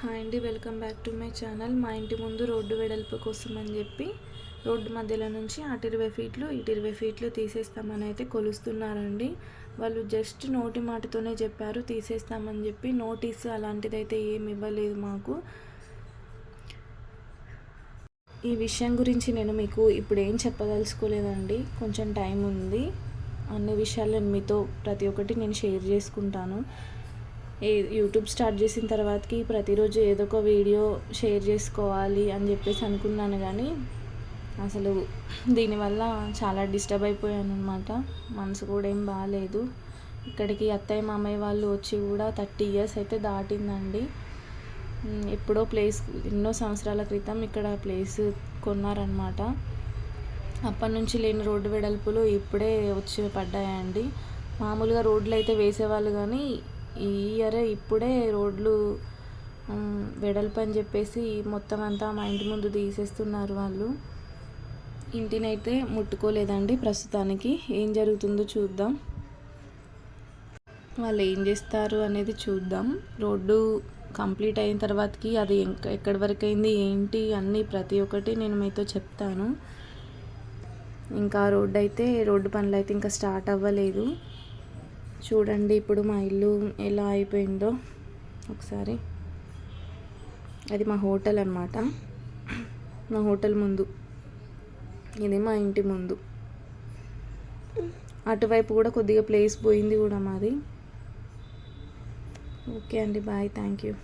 Hi అండి, welcome back to my channel. మా ఇంటి ముందు రోడ్డు వెడల్పు కోసం అని చెప్పి రోడ్డు మధ్యలో నుంచి అటు 20 ఫీట్లు ఇటు 20 ఫీట్లు తీసేస్తామని అయితే కొలుస్తున్నారండి. వాళ్ళు జస్ట్ నోటి మాటతోనే చెప్పారు తీసేస్తామని చెప్పి. నోటీస్ అలాంటిదైతే ఏమి ఇవ్వలేదు మాకు. ఈ విషయం గురించి నేను మీకు ఇప్పుడు ఏం చెప్పదలుచుకోలేదండి, కొంచెం టైం ఉంది. అన్ని విషయాలు నేను మీతో ప్రతి ఒక్కటి నేను షేర్ చేసుకుంటాను. యూట్యూబ్ స్టార్ట్ చేసిన తర్వాతకి ప్రతిరోజు ఏదో ఒక వీడియో షేర్ చేసుకోవాలి అని చెప్పేసి అనుకున్నాను, కానీ అసలు దీనివల్ల చాలా డిస్టర్బ్ అయిపోయాను అనమాట. మనసు కూడా ఏం బాగాలేదు. ఇక్కడికి అత్తయ్య మామయ్య వాళ్ళు వచ్చి కూడా 30 ఇయర్స్ అయితే దాటిందండి. ఎప్పుడో ప్లేస్ ఎన్నో సంవత్సరాల క్రితం ఇక్కడ ప్లేస్ కొన్నారనమాట. అప్పటి నుంచి లేని రోడ్డు వెడల్పులు ఇప్పుడే వచ్చి పడ్డాయండి. మామూలుగా రోడ్లు అయితే వేసేవాళ్ళు, కానీ ఈ ఇయరే ఇప్పుడే రోడ్లు వెడల్పు అని చెప్పేసి మొత్తం అంతా మా ఇంటి ముందు తీసేస్తున్నారు వాళ్ళు. ఇంటినైతే ముట్టుకోలేదండి ప్రస్తుతానికి. ఏం జరుగుతుందో చూద్దాం, వాళ్ళు ఏం చేస్తారు అనేది చూద్దాం. రోడ్డు కంప్లీట్ అయిన తర్వాతకి అది ఎక్కడి వరకు అయింది ఏంటి అన్నీ ప్రతి ఒక్కటి నేను మీతో చెప్తాను. ఇంకా రోడ్డు పనులు అయితే ఇంకా స్టార్ట్ అవ్వలేదు. చూడండి ఇప్పుడు మా ఇల్లు ఎలా అయిపోయిందో ఒకసారి. అది మా హోటల్ అన్నమాట. మా హోటల్ ముందు ఇది మా ఇంటి ముందు. అటువైపు కూడా కొద్దిగా ప్లేస్ పోయింది కూడా మాది. ఓకే అండి, బాయ్, థ్యాంక్ యూ.